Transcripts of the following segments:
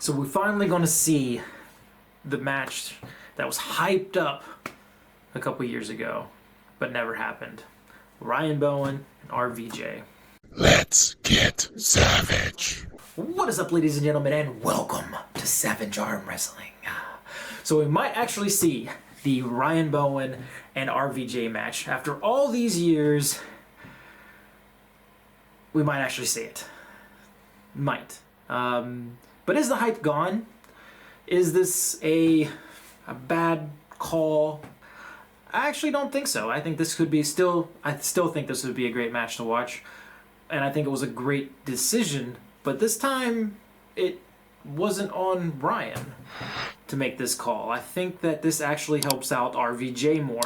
So we're finally going to see the match that was hyped up a couple years ago, but never happened. Ryan Bowen and RVJ. Let's get savage. What is up, ladies and gentlemen, and welcome to Savage Arm Wrestling. So we might actually see the Ryan Bowen and RVJ match. After all these years, we might actually see it. Might. But is the hype gone? Is this a bad call? I actually don't think so. I think this could be I still think this would be a great match to watch. And I think it was a great decision. But this time, it wasn't on Ryan to make this call. I think that this actually helps out RVJ more.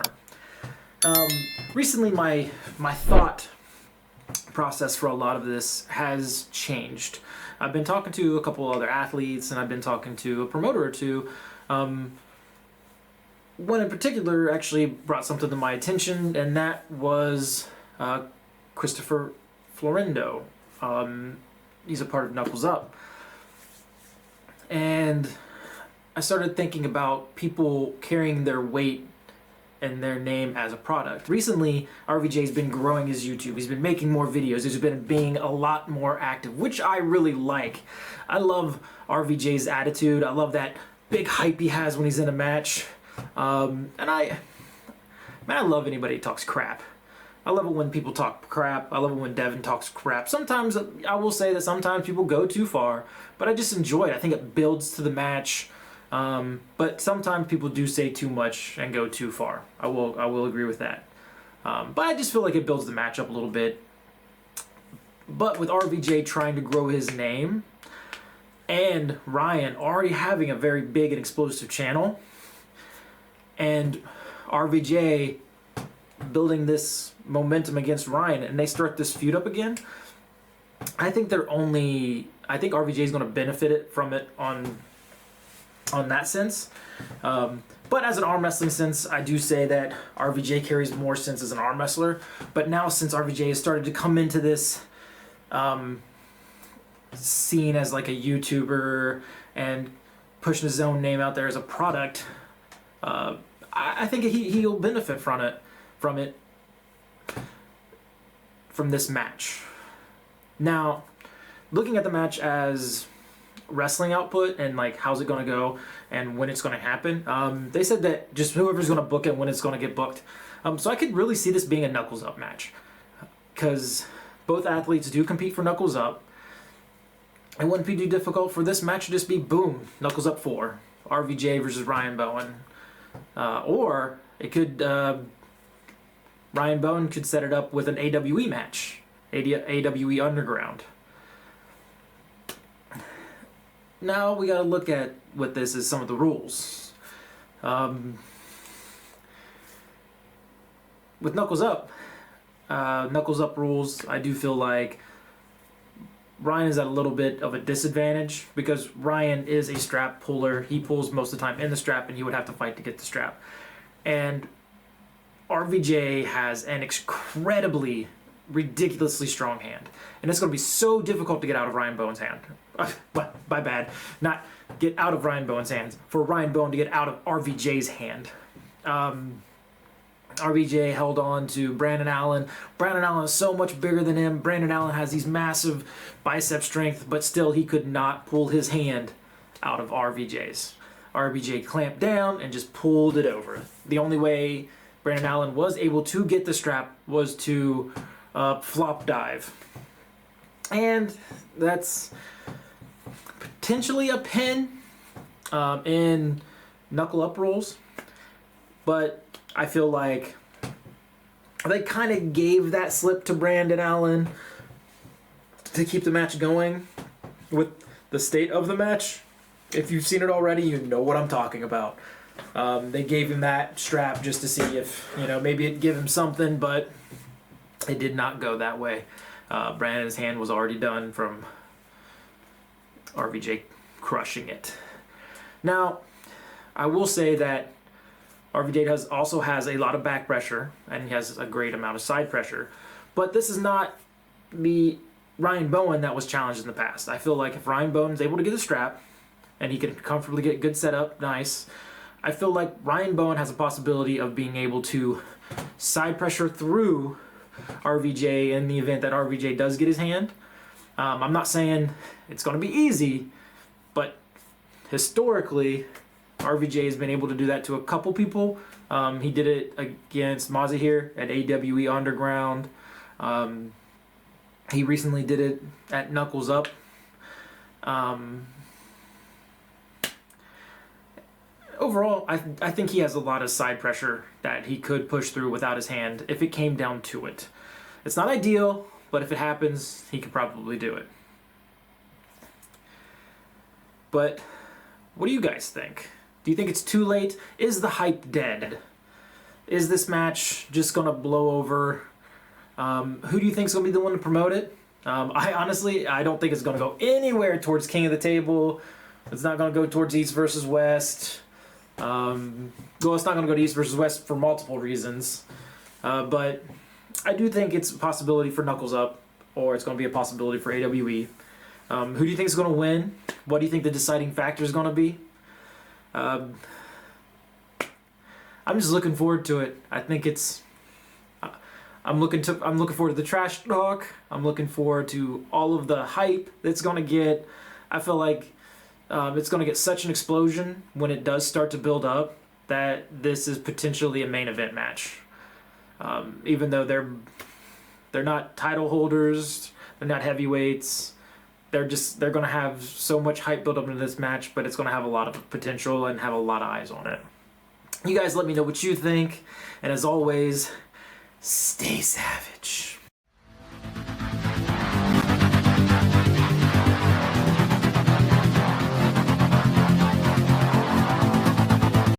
Recently, my thought process for a lot of this has changed. I've been talking to a couple other athletes, and I've been talking to a promoter or two. One in particular actually brought something to my attention, and that was Christopher Florendo. He's a part of Knuckles Up. And I started thinking about people carrying their weight and their name as a product. Recently, RVJ's been growing his YouTube. He's been making more videos. He's been being a lot more active, which I really like. I love RVJ's attitude. I love that big hype he has when he's in a match. And I love anybody who talks crap. I love it when people talk crap. I love it when Devin talks crap. Sometimes, I will say that sometimes people go too far, but I just enjoy it. I think it builds to the match. But sometimes people do say too much and go too far. I will agree with that. But I just feel like it builds the match up a little bit. But with RVJ trying to grow his name and Ryan already having a very big and explosive channel, and RVJ building this momentum against Ryan, and they start this feud up again, I think RVJ is going to benefit from it on that sense. But as an arm wrestling sense, I do say that RVJ carries more sense as an arm wrestler. But now, since RVJ has started to come into this scene as like a YouTuber and pushing his own name out there as a product, I think he'll benefit from this match. Now, looking at the match as wrestling output and like how's it going to go and when it's going to happen, they said that just whoever's going to book it when it's going to get booked. So I could really see this being a Knuckles Up match, because both athletes do compete for Knuckles Up. It wouldn't be too difficult for this match to just be boom, Knuckles Up 4, RVJ versus Ryan Bowen. Or it could, Ryan Bowen could set it up with an AWE match, AWE Underground. Now we gotta look at what this is, some of the rules. With Knuckles Up rules, I do feel like Ryan is at a little bit of a disadvantage, because Ryan is a strap puller. He pulls most of the time in the strap, and he would have to fight to get the strap. And RVJ has an incredibly, ridiculously strong hand. And it's going to be so difficult to get out of Ryan Bowen's hand. My bad. Not get out of Ryan Bowen's hands. For Ryan Bowen to get out of RVJ's hand. RVJ held on to Brandon Allen. Brandon Allen is so much bigger than him. Brandon Allen has these massive bicep strength, but still he could not pull his hand out of RVJ's. RVJ clamped down and just pulled it over. The only way Brandon Allen was able to get the strap was to flop dive. And that's potentially a pin in Knuckle Up rules. But I feel like they kind of gave that slip to Brandon Allen to keep the match going with the state of the match. If you've seen it already, you know what I'm talking about. They gave him that strap just to see if, maybe it'd give him something, but it did not go that way. Brandon's hand was already done from RVJ crushing it. Now, I will say that RVJ also has a lot of back pressure, and he has a great amount of side pressure. But this is not the Ryan Bowen that was challenged in the past. I feel like if Ryan Bowen is able to get a strap, and he can comfortably get good setup, nice. I feel like Ryan Bowen has a possibility of being able to side pressure through RVJ in the event that RVJ does get his hand. I'm not saying it's going to be easy, but historically, RVJ has been able to do that to a couple people. He did it against Mozzie here at AWE Underground. He recently did it at Knuckles Up. Overall, I think he has a lot of side pressure that he could push through without his hand if it came down to it. It's not ideal, but if it happens, he could probably do it. But what do you guys think? Do you think it's too late? Is the hype dead? Is this match just going to blow over? Who do you think is going to be the one to promote it? I don't think it's going to go anywhere towards King of the Table. It's not going to go towards East versus West. Well, it's not going to go to East versus West for multiple reasons. But I do think it's a possibility for Knuckles Up, or it's going to be a possibility for AWE. Who do you think is going to win? What do you think the deciding factor is going to be? I'm just looking forward to it. I think it's. I'm looking forward to the trash talk. I'm looking forward to all of the hype that's going to get. I feel like it's going to get such an explosion when it does start to build up that this is potentially a main event match. Even though they're not title holders, they're not heavyweights. They're going to have so much hype built up into this match, but it's going to have a lot of potential and have a lot of eyes on it. You guys let me know what you think, and as always, stay savage.